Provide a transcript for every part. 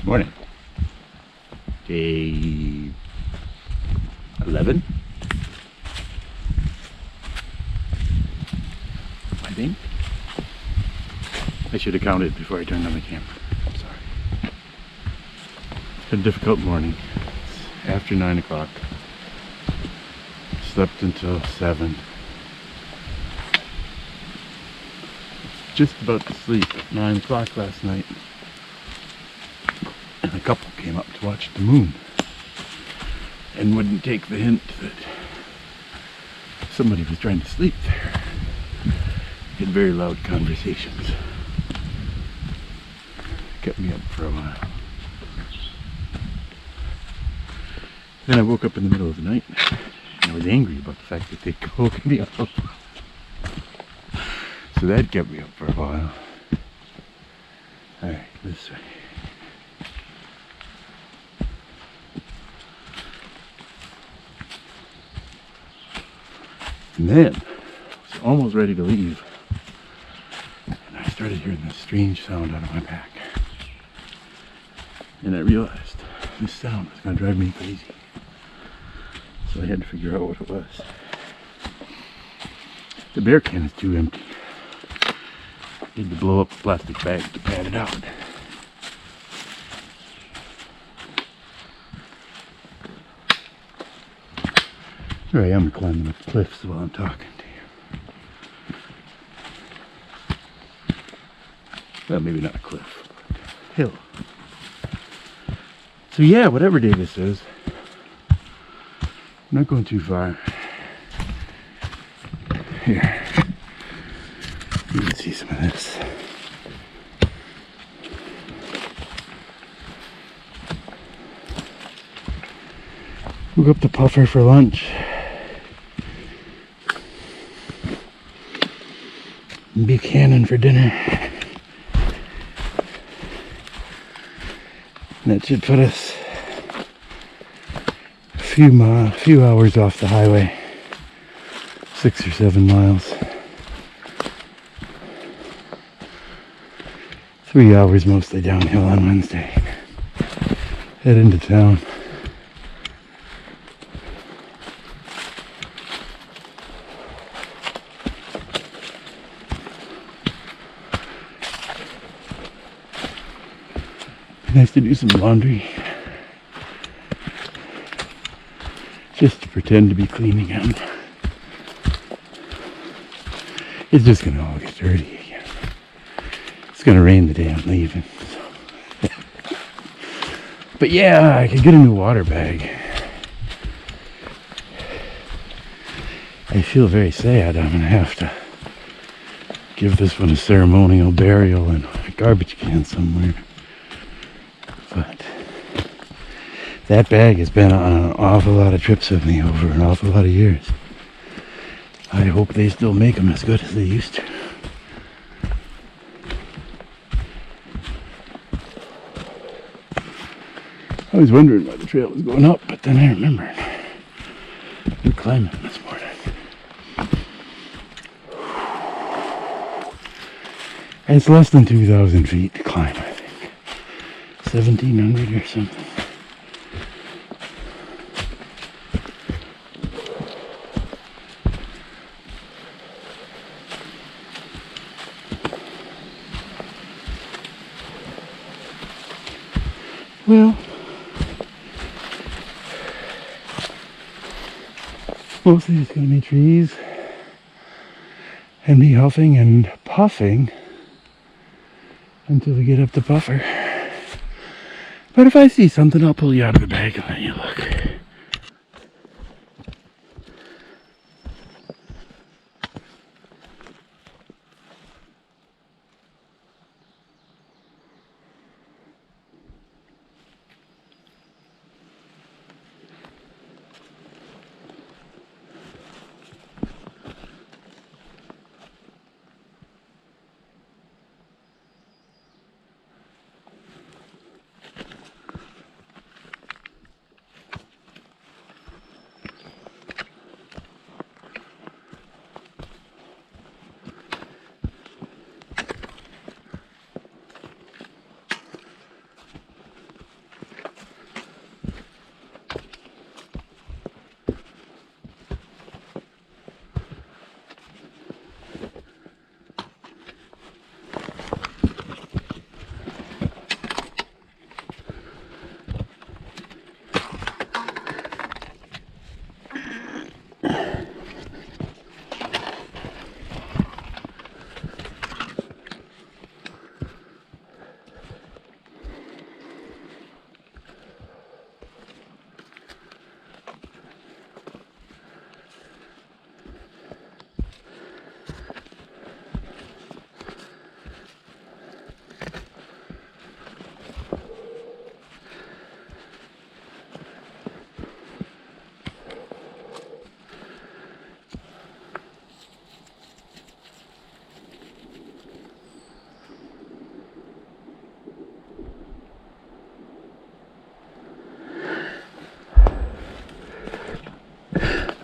Morning. Day 11, I think. I should have counted before I turned on the camera. I'm sorry. Had a difficult morning. It's after 9 o'clock. Slept until 7. Just about to sleep at 9 o'clock last night. And a couple came up to watch the moon and wouldn't take the hint that somebody was trying to sleep there. Had very loud conversations. Kept me up for a while. Then I woke up in the middle of the night and I was angry about the fact that they woke me up. So that kept me up for a while. Alright, this way. And then, I was almost ready to leave, and I started hearing this strange sound out of my back. And I realized this sound was going to drive me crazy. So I had to figure out what it was. The beer can is too empty. I need to blow up the plastic bag to pad it out. Here I am climbing up cliffs while I'm talking to you. Well, maybe not a cliff, but a hill. So yeah, whatever day this is, I'm not going too far. Here, you can see some of this. Woke up the puffer for lunch. Buchanan for dinner. And that should put us a few hours off the highway. 6 or 7 miles. 3 hours mostly downhill on Wednesday. Head into town. Nice to do some laundry, just to pretend to be clean again. It's just gonna all get dirty again. It's gonna rain the day I'm leaving, so. But yeah, I could get a new water bag. I feel very sad. I'm gonna have to give this one a ceremonial burial in a garbage can somewhere. But that bag has been on an awful lot of trips with me over an awful lot of years. I hope they still make them as good as they used to. I was wondering why the trail was going up, but then I remembered. We're climbing this morning. It's less than 2,000 feet to climb, I think. 1,700 or something. Well, mostly it's going to be trees and me huffing and puffing until we get up the buffer. But if I see something, I'll pull you out of the bag and let you look.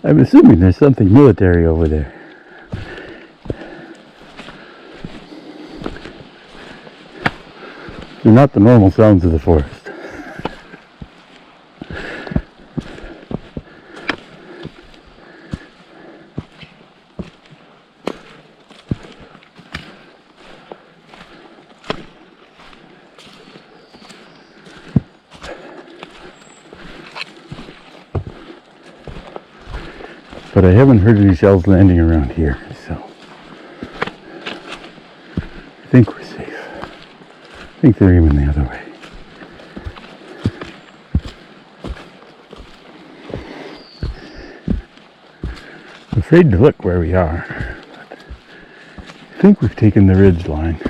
I'm assuming there's something military over there. They're not the normal sounds of the forest. But I haven't heard any shells landing around here, so I think we're safe. I think they're aiming the other way. I'm afraid to look where we are, but I think we've taken the ridge line.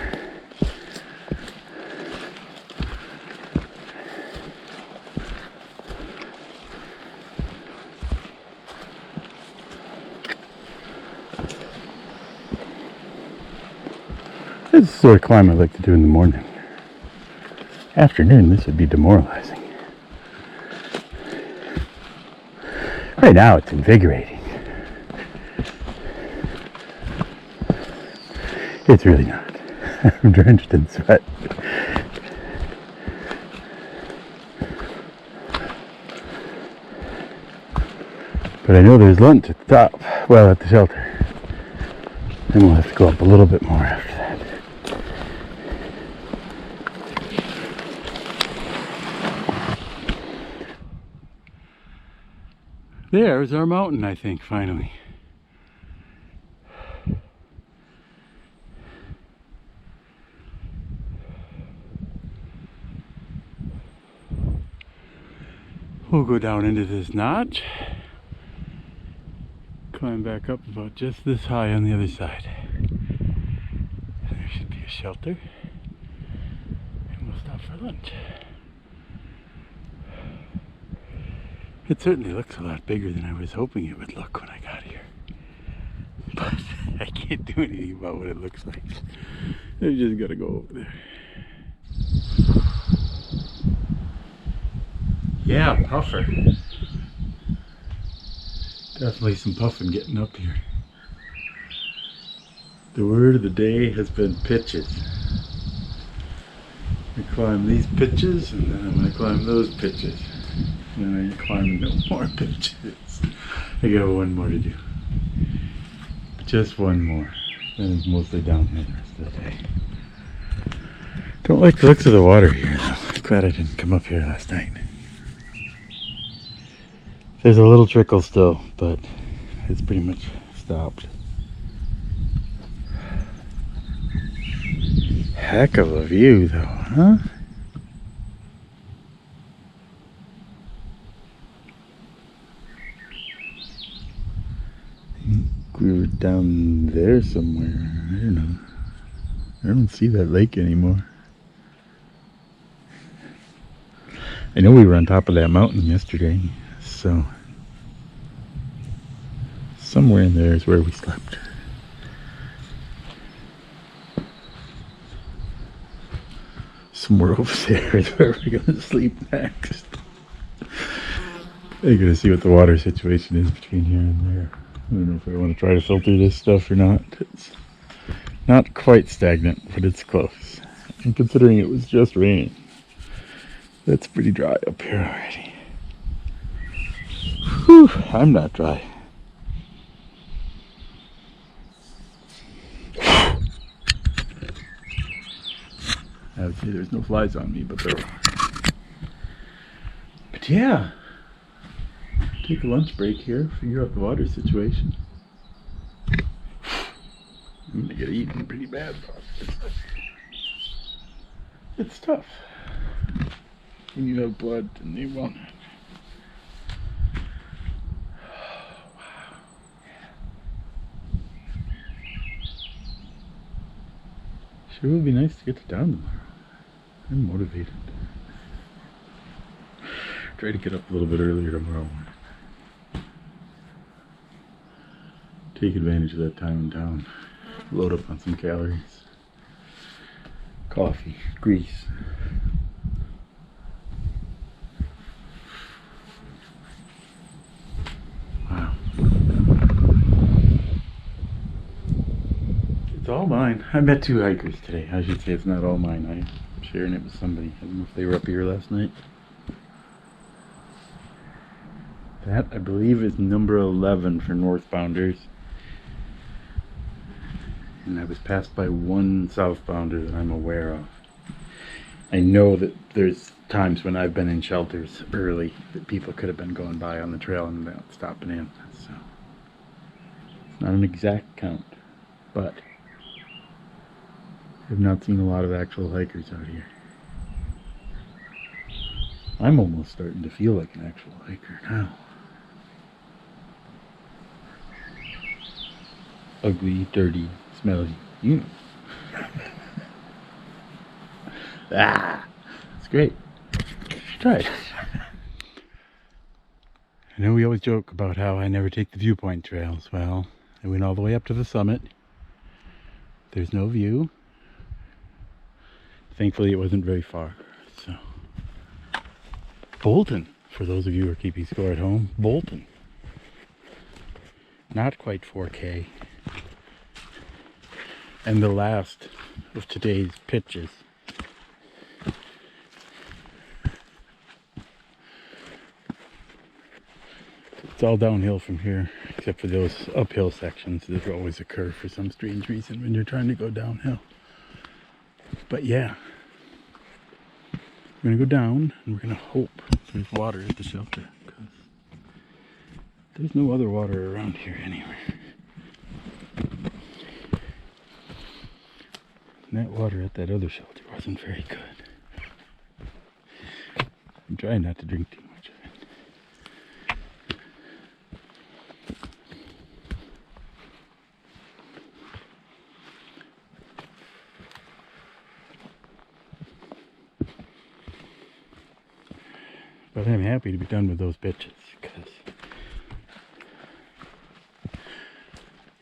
This is the sort of climb I like to do in the morning. Afternoon, this would be demoralizing. Right now, it's invigorating. It's really not. I'm drenched in sweat. But I know there's lunch at the top, well, at the shelter. Then we'll have to go up a little bit more after that. There's our mountain, I think, finally. We'll go down into this notch, climb back up about just this high on the other side. There should be a shelter, and we'll stop for lunch. It certainly looks a lot bigger than I was hoping it would look when I got here. But I can't do anything about what it looks like. I just gotta go over there. Yeah, puffer. Definitely some puffing getting up here. The word of the day has been pitches. I climb these pitches and then I'm gonna climb those pitches. And then I climb no more pitches. I got one more to do. Just one more. Then it's mostly downhill the rest of the day. Don't like the looks of the water here though. Glad I didn't come up here last night. There's a little trickle still, but it's pretty much stopped. Heck of a view though, huh? We were down there somewhere. I don't know. I don't see that lake anymore. I know we were on top of that mountain yesterday, so somewhere in there is where we slept. Somewhere over there is where we're gonna sleep next. I gotta see what the water situation is between here and there. I don't know if I want to try to filter this stuff or not. It's not quite stagnant, but it's close. And considering it was just raining, that's pretty dry up here already. Whew, I'm not dry. I would say there's no flies on me, but there are. But yeah. Take a lunch break here, figure out the water situation. I'm gonna get eaten pretty bad. It's tough when you have blood and you want it. Wow. Sure would be nice to get to town tomorrow. I'm motivated. Try to get up a little bit earlier tomorrow morning. Take advantage of that time in town. Load up on some calories. Coffee, grease. Wow. It's all mine. I met 2 hikers today. I should say it's not all mine. I'm sharing it with somebody. I don't know if they were up here last night. That, I believe, is number 11 for northbounders. And I was passed by 1 southbounder that I'm aware of. I know that there's times when I've been in shelters early that people could have been going by on the trail and not stopping in. So it's not an exact count, but I've not seen a lot of actual hikers out here. I'm almost starting to feel like an actual hiker now. Ugly, dirty, smelly. It's great. Try it. I know we always joke about how I never take the viewpoint trails. Well, I went all the way up to the summit. There's no view. Thankfully, it wasn't very far. So, Bolton, for those of you who are keeping score at home, Bolton. Not quite 4K. And the last of today's pitches. It's all downhill from here, except for those uphill sections that always occur for some strange reason when you're trying to go downhill. But yeah, we're gonna go down and we're gonna hope there's water at the shelter, because there's no other water around here anywhere. And that water at that other shelter wasn't very good. I'm trying not to drink too much of it. But I'm happy to be done with those bitches, because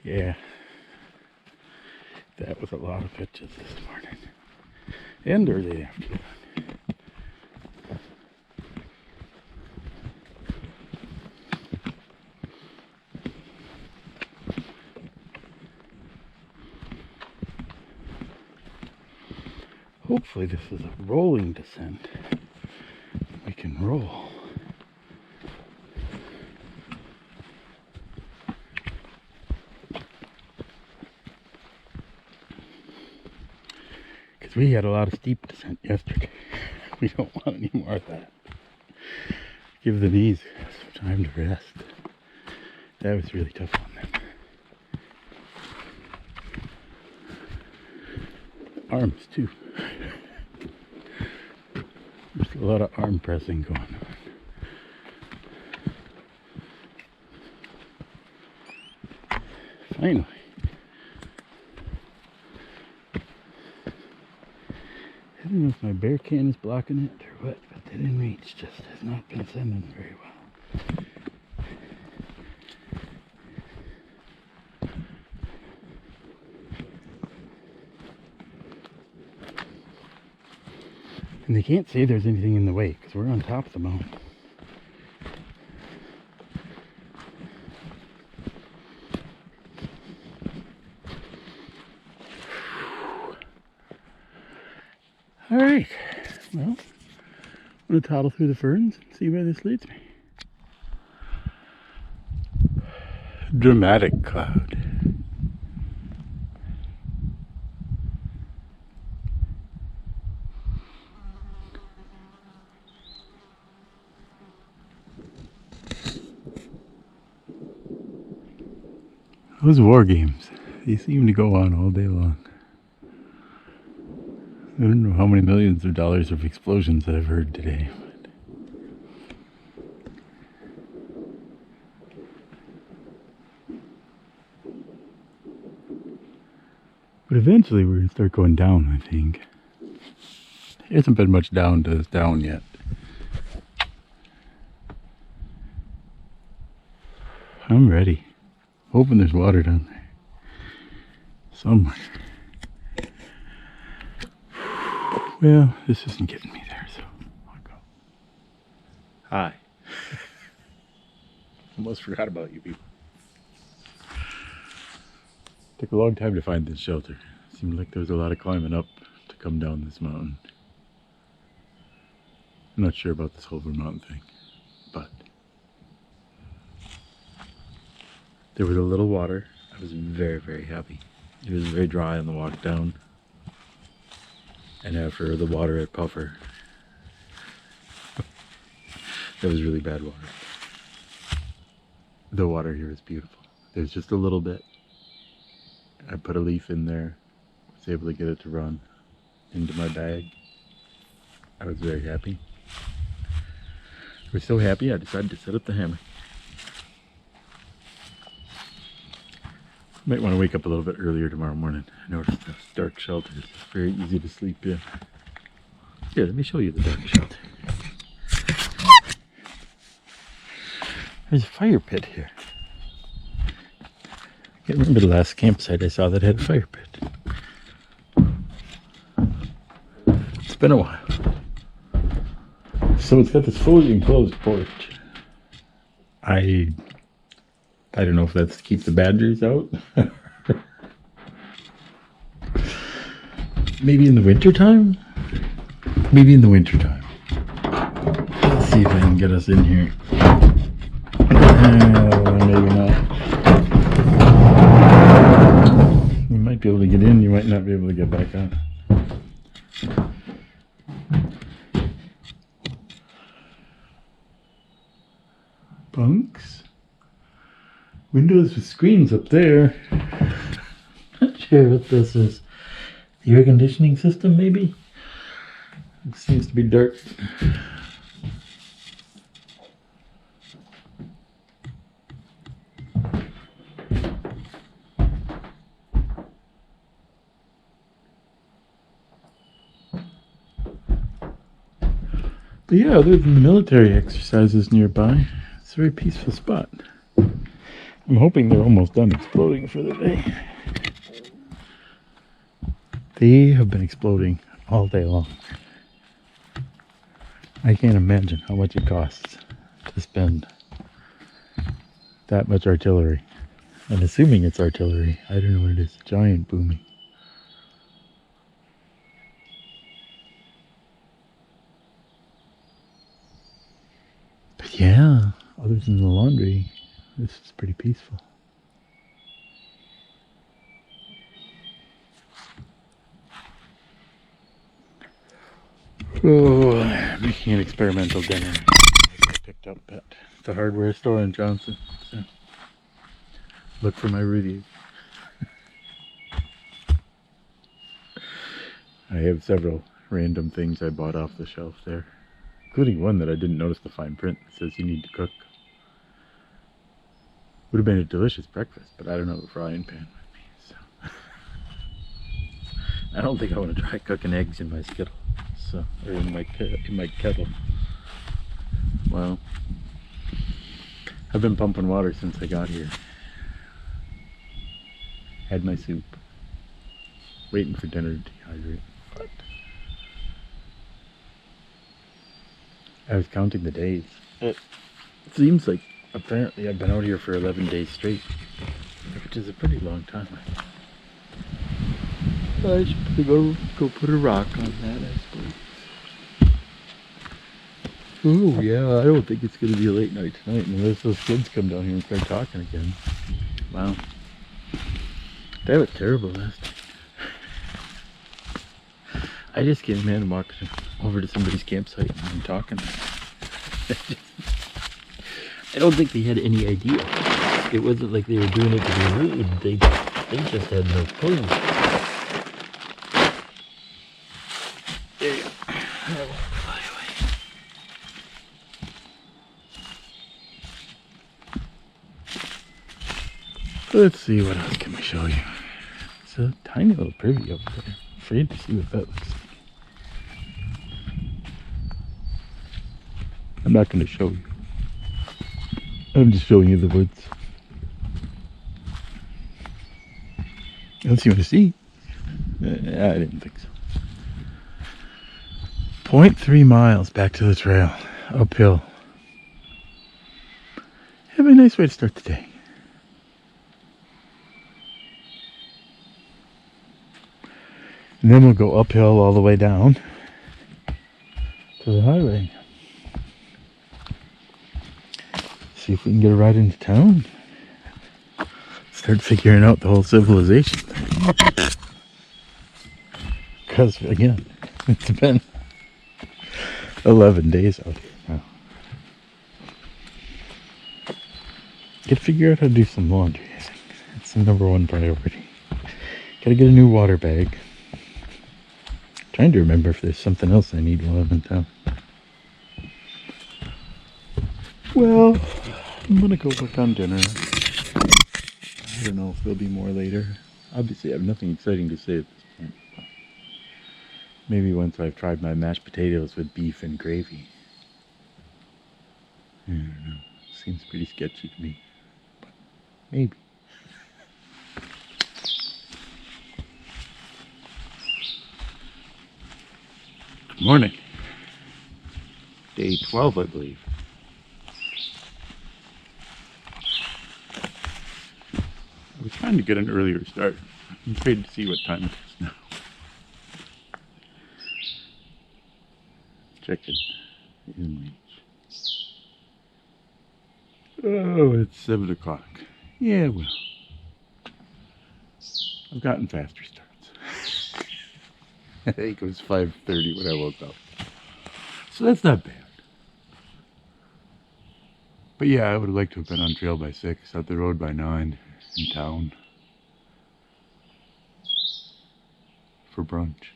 yeah, that was a lot of pitches this morning and early afternoon. Hopefully this is a rolling descent. We can roll. Because we had a lot of steep descent yesterday. We don't want any more of that. Give the knees some time to rest. That was really tough on them. Arms too. There's a lot of arm pressing going on. Finally. I don't know if my bear can is blocking it or what, but the inReach just has not been sending very well. And they can't say there's anything in the way because we're on top of the mountain. Alright, well, I'm going to toddle through the ferns and see where this leads me. Dramatic cloud. Those war games, they seem to go on all day long. I don't know how many millions of dollars of explosions that I've heard today. But eventually we're going to start going down, I think. There hasn't been much down to this down yet. I'm ready. Hoping there's water down there. Somewhere. Well, this isn't getting me there, so I'll go. Hi. Almost forgot about you people. Took a long time to find this shelter. Seemed like there was a lot of climbing up to come down this mountain. I'm not sure about this whole Vermont thing, but there was a little water. I was very, very happy. It was very dry on the walk down. And after the water at Puffer, that was really bad water. The water here is beautiful. There's just a little bit. I put a leaf in there, was able to get it to run into my bag. I was very happy. I was so happy I decided to set up the hammock. Might want to wake up a little bit earlier tomorrow morning. I noticed those dark shelters. It's very easy to sleep in. Here, let me show you the dark shelter. There's a fire pit here. I can't remember the last campsite I saw that had a fire pit. It's been a while. So it's got this fully enclosed porch. I don't know if that's to keep the badgers out. Maybe in the wintertime? Maybe in the wintertime. Let's see if I can get us in here. Maybe not. You might be able to get in, you might not be able to get back out. Bunks? Windows with screens up there. Not sure what this is. The air conditioning system, maybe? It seems to be dark. But yeah, other than the military exercises nearby, it's a very peaceful spot. I'm hoping they're almost done exploding for the day. They have been exploding all day long. I can't imagine how much it costs to spend that much artillery. And assuming it's artillery, I don't know what it is. Giant booming. But yeah, other than the laundry, this is pretty peaceful. Oh, making an experimental dinner. I picked up at the hardware store in Johnson. So look for my review. I have several random things I bought off the shelf there, including one that I didn't notice the fine print that says you need to cook. Would have been a delicious breakfast, but I don't have a frying pan with me, so I don't think I want to try cooking eggs in my skittle, so or in my kettle. Well, I've been pumping water since I got here. Had my soup, waiting for dinner to dehydrate. But I was counting the days. It seems like apparently I've been out here for 11 days straight, which is a pretty long time. I should probably go put a rock on that, I suppose. Oh yeah, I don't think it's going to be a late night tonight unless those kids come down here and start talking again. Wow. That was terrible last night. I just came in and walked over to somebody's campsite and I'm talking. I don't think they had any idea. It wasn't like they were doing it to be rude. They just had no clue. There you go. That won't fly away. Let's see, what else can we show you? It's a tiny little privy up there. I'm afraid to see what that looks like. I'm not going to show you. I'm just showing you the woods. Unless you want to see. I didn't think so. 0.3 miles back to the trail. Uphill. Have a nice way to start the day. And then we'll go uphill all the way down to the highway. See if we can get a ride into town. Start figuring out the whole civilization thing. Because, again, it's been 11 days out here now. Gotta figure out how to do some laundry, I think. That's the number one priority. Gotta get a new water bag. Trying to remember if there's something else I need while I'm in town. Well, I'm gonna go work on dinner. I don't know if there'll be more later. Obviously, I have nothing exciting to say at this point. Maybe once I've tried my mashed potatoes with beef and gravy. I don't know. Seems pretty sketchy to me. But maybe. Good morning. Day 12, I believe. I was trying to get an earlier start. I'm afraid to see what time it is now. Checking in reach. Oh, it's 7 o'clock. Yeah, well. I've gotten faster starts. I think it was 5:30 when I woke up. So that's not bad. But yeah, I would have liked to have been on trail by 6, out the road by 9, in town. For brunch.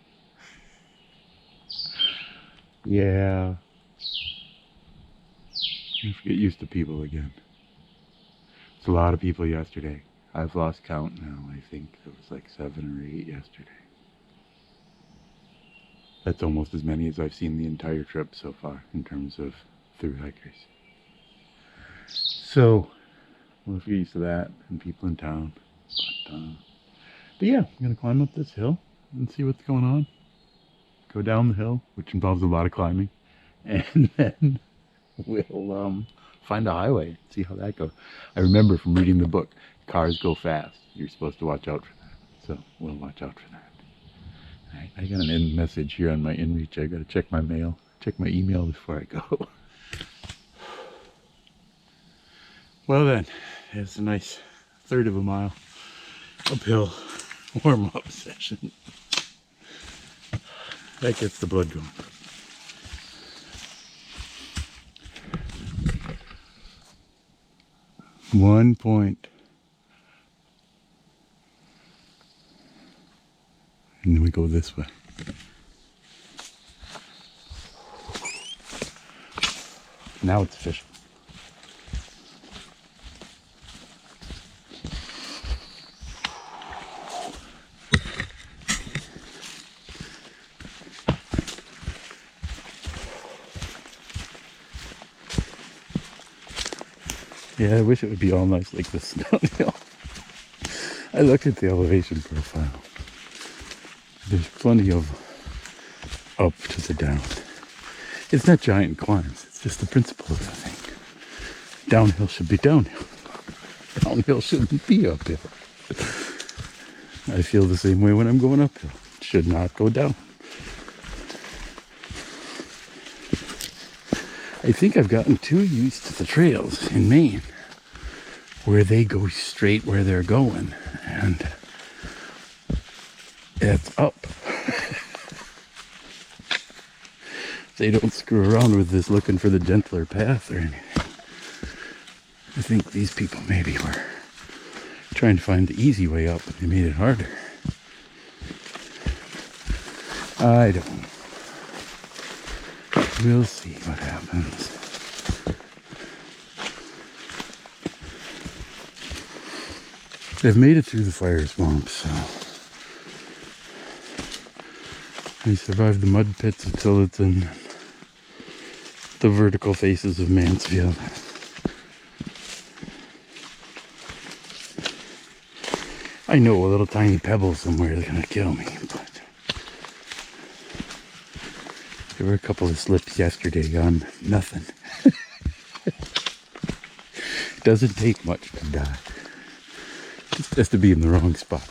Yeah. I have to get used to people again. It's a lot of people yesterday. I've lost count now. I think there was like 7 or 8 yesterday. That's almost as many as I've seen the entire trip so far in terms of thru hikers. So, we'll get used to that and people in town. But yeah, I'm going to climb up this hill and see what's going on. Go down the hill, which involves a lot of climbing. And then we'll find a highway and see how that goes. I remember from reading the book, cars go fast. You're supposed to watch out for that. So we'll watch out for that. Alright, I got an in message here on my inReach. I got to check my mail, check my email before I go. Well then, it's a nice 1/3 of a mile uphill warm-up session. That gets the blood going. One point. And then we go this way. Now it's official. Yeah, I wish it would be all nice like this downhill. I looked at the elevation profile. There's plenty of up to the down. It's not giant climbs. It's just the principle of the thing. Downhill should be downhill. Downhill shouldn't be uphill. I feel the same way when I'm going uphill. It should not go down. I think I've gotten too used to the trails in Maine where they go straight where they're going and it's up. They don't screw around with this looking for the gentler path or anything. I think these people maybe were trying to find the easy way up and they made it harder. I don't know. We'll see what happens. They've made it through the fire swamp, so they survived the mud pits of Tillotson, the vertical faces of Mansfield. I know a little tiny pebble somewhere is gonna kill me, but there were a couple of slips yesterday on nothing. Doesn't take much to die. Just has to be in the wrong spot.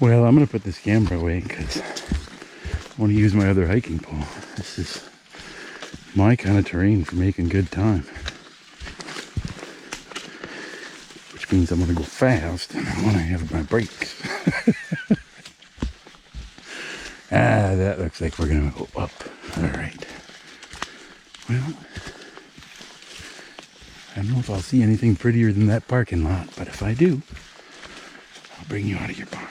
Well, I'm going to put this camera away because I want to use my other hiking pole. This is my kind of terrain for making good time. Which means I'm going to go fast and I want to have my brakes. That looks like we're going to go up. Alright. Well, I don't know if I'll see anything prettier than that parking lot, but if I do, I'll bring you out of your box.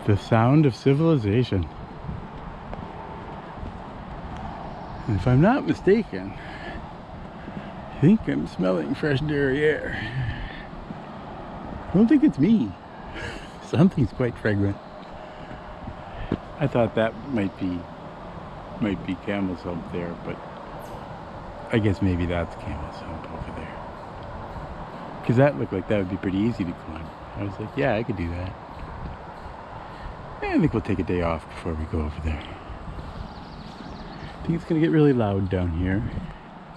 The sound of civilization. And if I'm not mistaken, I think I'm smelling fresh dairy air. I don't think it's me. Something's quite fragrant. I thought that might be camel soap there, but I guess maybe that's camel soap over there. Because that looked like that would be pretty easy to climb. I was like, yeah, I could do that. I think we'll take a day off before we go over there. I think it's going to get really loud down here.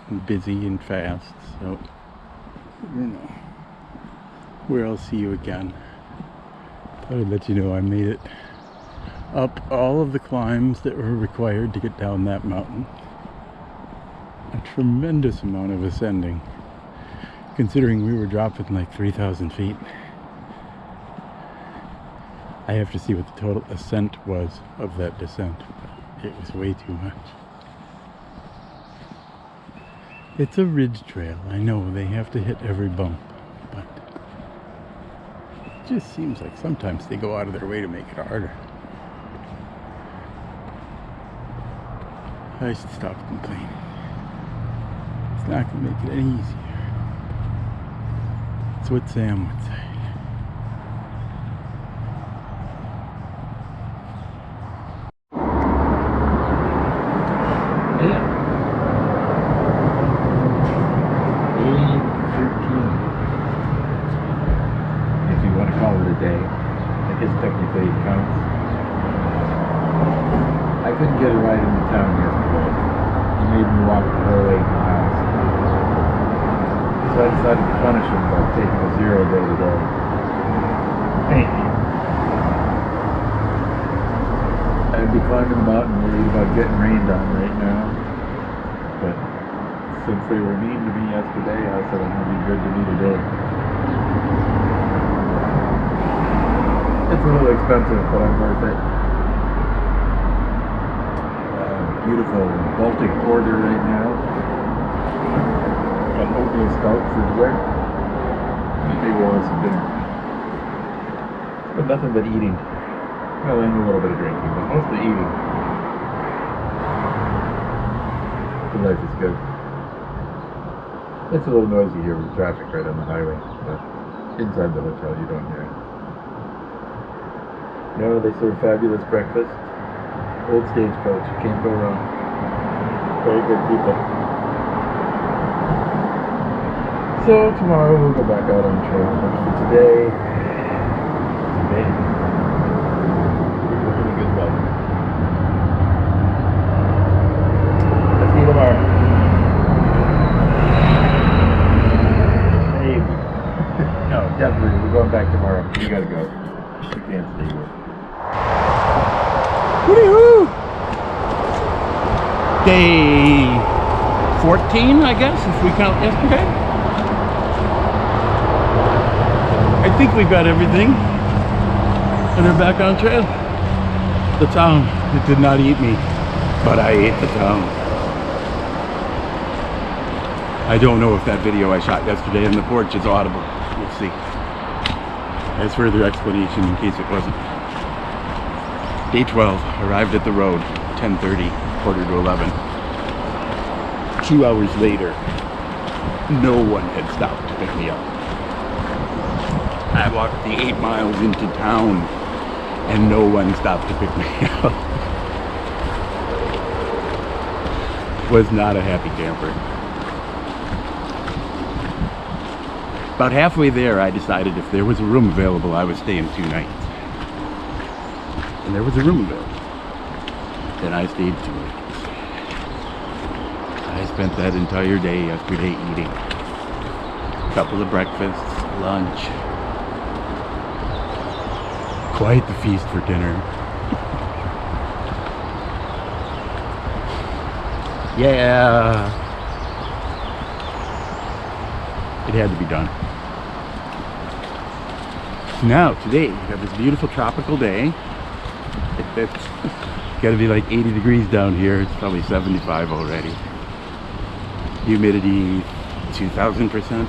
And busy and fast. So, I don't know where I'll see you again. Thought I'd let you know I made it up all of the climbs that were required to get down that mountain. A tremendous amount of ascending. Considering we were dropping like 3,000 feet. I have to see what the total ascent was of that descent. It was way too much. It's a ridge trail. I know they have to hit every bump, but it just seems like sometimes they go out of their way to make it harder. I should stop complaining. It's not going to make it any easier. That's what Sam would say. I couldn't get a ride into town yesterday. He made me walk the whole 8 miles. So I decided to punish him by taking a 0 day today. I'd be climbing the mountain worried about getting rained on right now. But since they were mean to me yesterday, I said I'm going to be good to me today. It's a little expensive, but I'm worth it. Beautiful Baltic porter right now. Got oatmeal stout for dessert. Maybe we'll have some dinner. But nothing but eating. Well, and a little bit of drinking, but mostly eating. The life is good. It's a little noisy here with traffic right on the highway, but inside the hotel you don't hear it. You know, they serve fabulous breakfast. Old Stagecoach, can't go wrong. Very good people. So tomorrow we'll go back out on trail. But for today, we're looking a good weather. I'll see you tomorrow. Maybe. No, definitely. We're going back tomorrow. You gotta go. You can't stay here. Woo-hoo! Day 14, I guess, if we count yesterday. I think we got everything. And we're back on trail. The town, it did not eat me, but I ate the town. I don't know if that video I shot yesterday in the porch is audible. We'll see. As further explanation in case it wasn't. Day 12, arrived at the road, 10:30, quarter to 11. 2 hours later, no one had stopped to pick me up. I walked the 8 miles into town and no one stopped to pick me up. Was not a happy camper. About halfway there, I decided if there was a room available, I would stay in 2 nights. And there was a room available. Then I stayed 2 nights. I spent that entire day yesterday eating. A couple of breakfasts, lunch. Quite the feast for dinner. Yeah. It had to be done. Now, today, we have this beautiful tropical day. It's got to be like 80 degrees down here. It's probably 75 already. Humidity, 2,000%.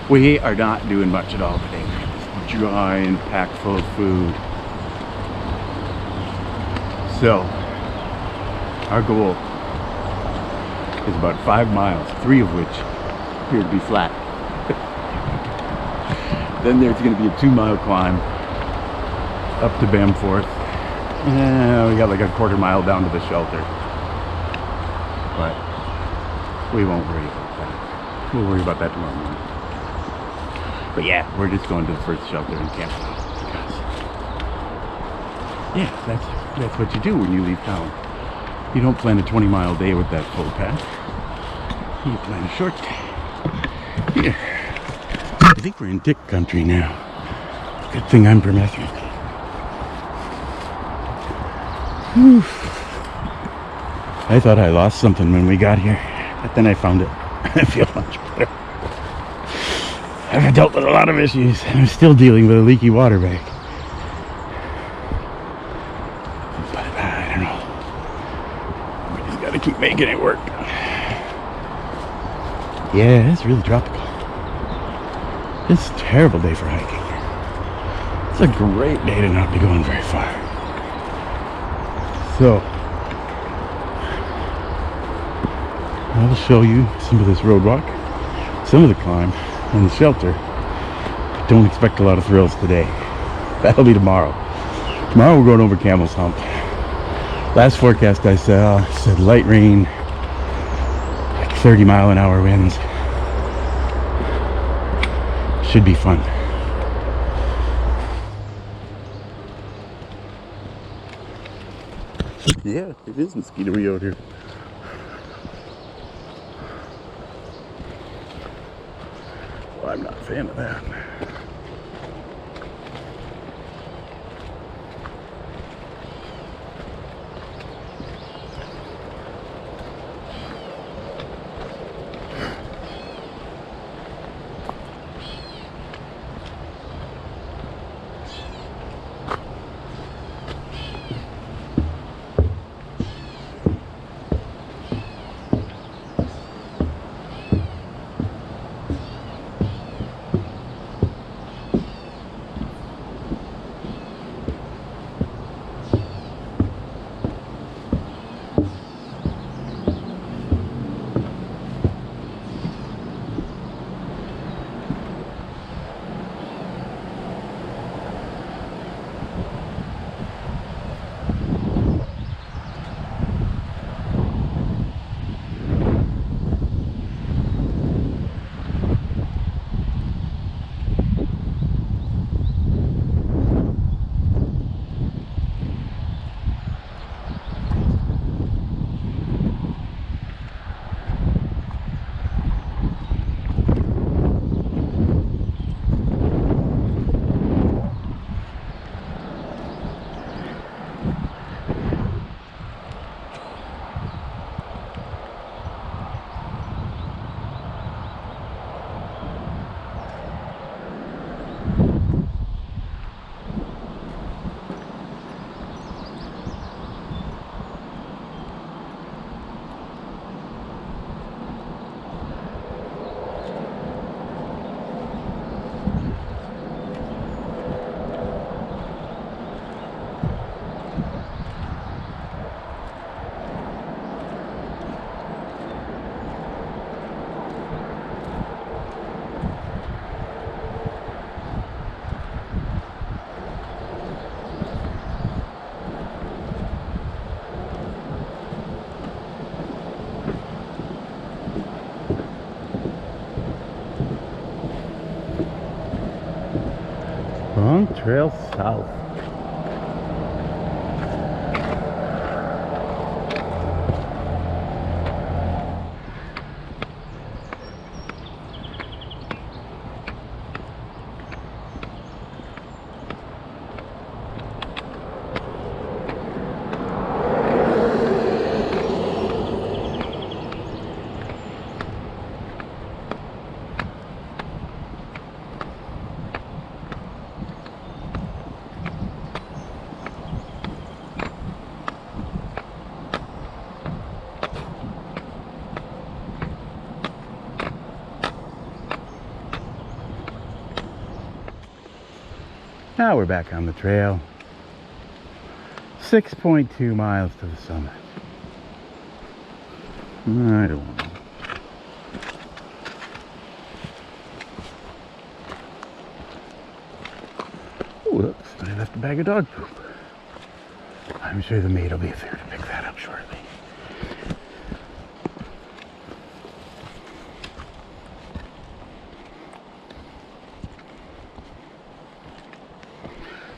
We are not doing much at all today. It's dry and packed full of food. So, our goal is about 5 miles, 3 of which appear to be flat. Then there's going to be a 2-mile climb up to Bamforth. We got like a quarter mile down to the shelter. But we won't worry about that. We'll worry about that tomorrow morning. But yeah, we're just going to the first shelter and camp out because, yeah, that's what you do when you leave town. You don't plan a 20-mile day with that full pack. You plan a short day. Yeah. I think we're in Dick country now. Good thing I'm from Ethric. Whew. I thought I lost something when we got here, but then I found it. I feel much better. I've dealt with a lot of issues, and I'm still dealing with a leaky water bag. But I don't know. We just gotta keep making it work. Yeah, it's really tropical. It's a terrible day for hiking. It's a great day to not be going very far. So, I'll show you some of this road walk, some of the climb, and the shelter. Don't expect a lot of thrills today. That'll be tomorrow. Tomorrow we're going over Camel's Hump. Last forecast I saw said light rain, like 30-mile-an-hour winds. Should be fun. Yeah, it is mosquito-y out here. Well, I'm not a fan of that. Skunk Trail South. Now we're back on the trail. 6.2 miles to the summit. I don't know. Oh, look, somebody left a bag of dog poop. I'm sure the maid will be there to pick that up shortly.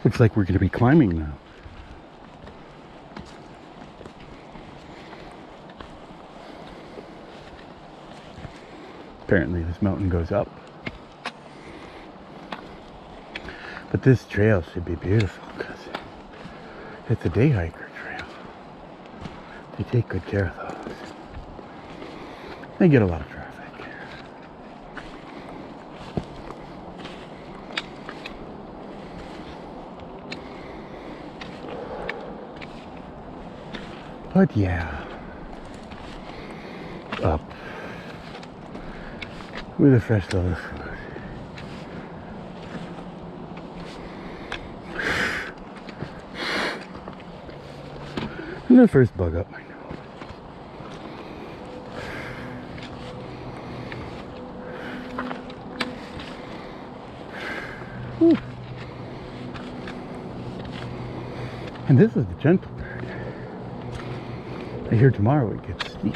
Looks like we're going to be climbing now. Apparently this mountain goes up. But this trail should be beautiful because it's a day hiker trail. They take good care of those. They get a lot of traffic. But yeah, up with a fresh load of food. And the first bug up my nose. Whew. And this is the gentle part. I hear tomorrow it gets steep.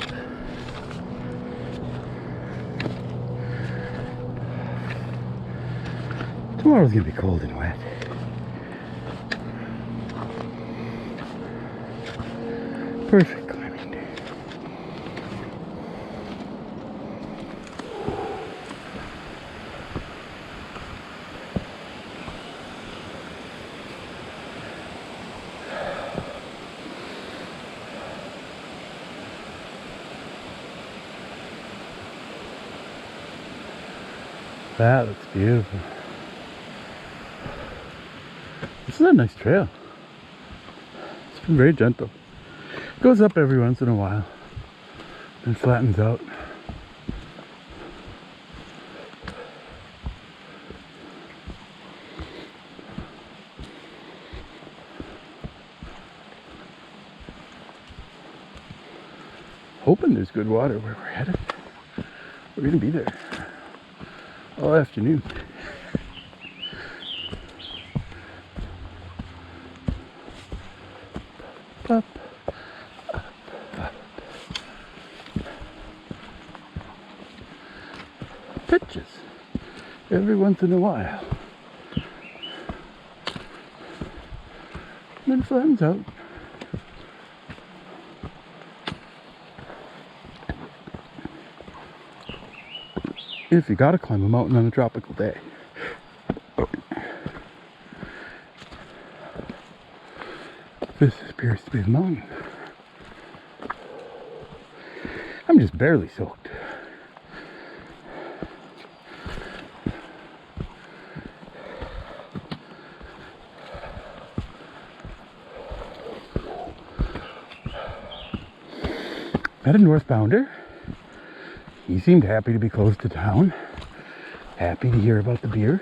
Tomorrow's gonna be cold and wet. Perfect climbing day. That looks beautiful. This is a nice trail. It's been very gentle. Goes up every once in a while and flattens out. Hoping there's good water where we're headed. We're gonna be there all afternoon. Up, up, up. Pitches every once in a while. And then flattens out. If you gotta climb a mountain on a tropical day. This appears to be the mountain. I'm just barely soaked. Met a northbounder. He seemed happy to be close to town. Happy to hear about the beer.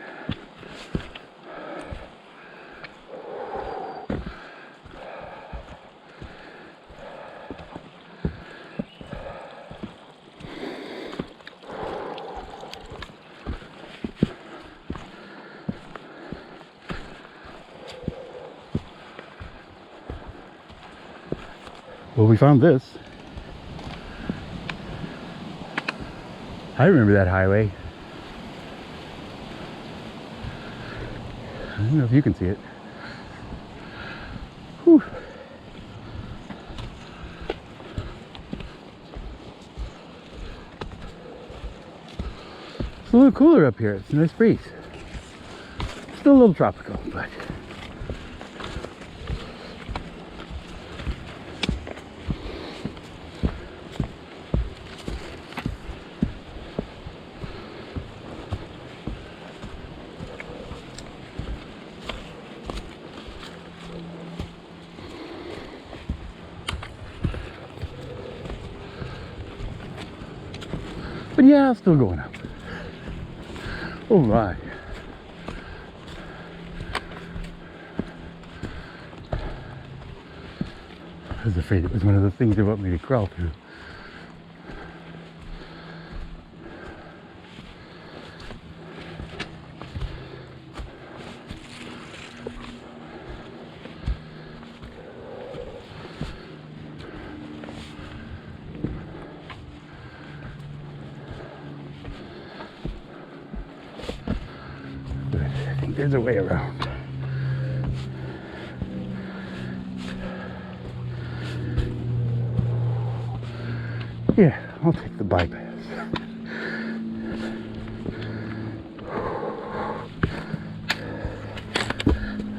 Well, we found this. I remember that highway. don't know if you can see it. Whew. It's a little cooler up here. It's a nice breeze. Still a little tropical, but yeah, still going up. Oh my. I was afraid it was one of the things they want me to crawl through. But I think there's a way around. Yeah, I'll take the bypass.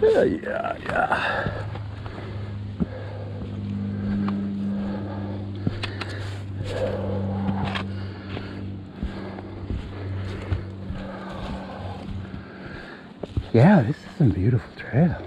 Yeah. Yeah, this is some beautiful trail.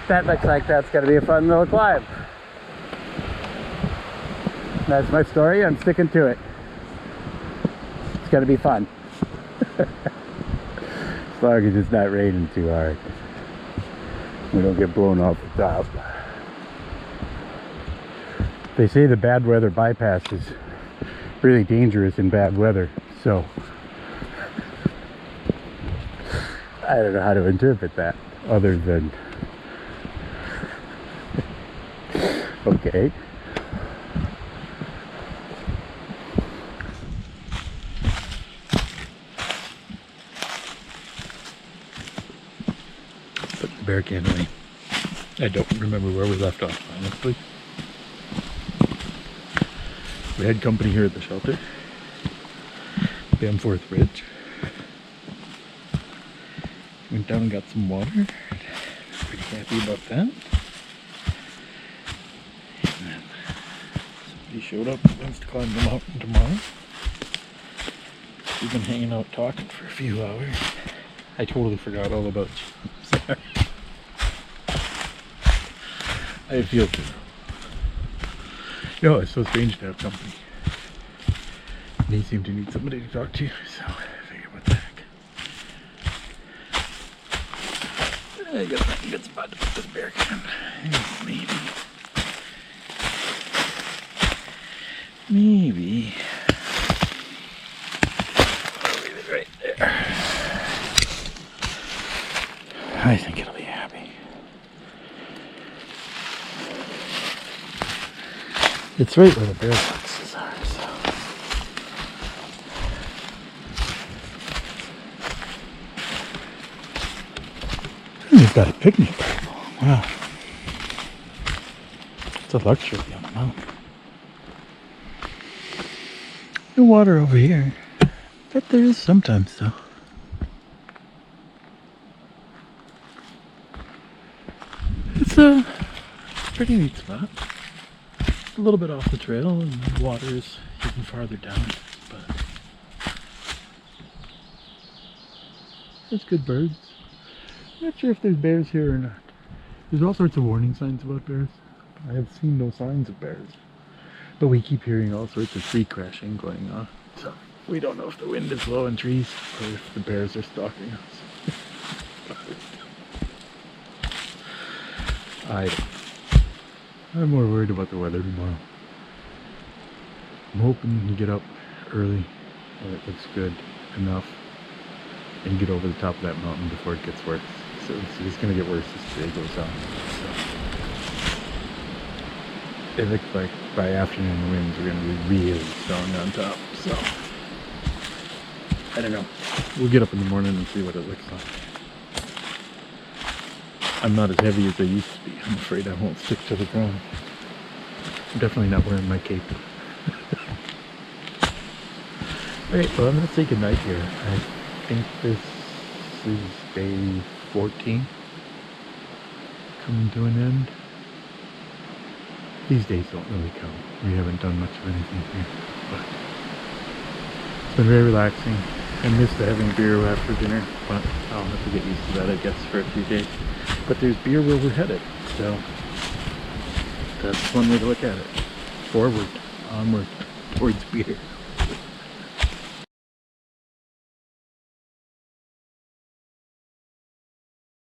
That looks like that's going to be a fun little climb. That's my story. I'm sticking to it. It's going to be fun. As long as it's not raining too hard. We don't get blown off the top. They say the bad weather bypass is really dangerous in bad weather, so I don't know how to interpret that other than okay. Put the bear can away. I don't remember where we left off, honestly. We had company here at the shelter. Bamforth Ridge. Went down and got some water. Pretty happy about that. He showed up and wants to climb the mountain tomorrow. We've been hanging out talking for a few hours. I totally forgot all about you. Sorry. I feel too. No, it's so strange to have company. And he seemed to need somebody to talk to, so I figured what the heck. I gotta find a good spot to put this bear can. Maybe. I'll leave it right there. I think it'll be happy. It's right where the bear boxes are, so. They've got a picnic table. Wow. It's a luxury on the mountain. No water over here, but there is sometimes though. It's a pretty neat spot. It's a little bit off the trail and the water is even farther down, but there's good birds. I'm not sure if there's bears here or not. There's all sorts of warning signs about bears. I have seen no signs of bears. But we keep hearing all sorts of tree crashing going on. So we don't know if the wind is blowing trees or if the bears are stalking us. I'm more worried about the weather tomorrow. I'm hoping to get up early when it looks good enough and get over the top of that mountain before it gets worse. So it's going to get worse as the day goes on. So it looks like by afternoon the winds are going to be really strong on top. So I don't know. We'll get up in the morning and see what it looks like. I'm not as heavy as I used to be. I'm afraid I won't stick to the ground. I'm definitely not wearing my cape. Alright, well I'm going to say goodnight here. I think this is day 14 coming to an end. These days don't really count. We haven't done much of anything here. But it's been very relaxing. I missed having beer after dinner, but I'll have to get used to that I guess for a few days. But there's beer where we're headed, so that's one way to look at it. Forward, onward, towards beer.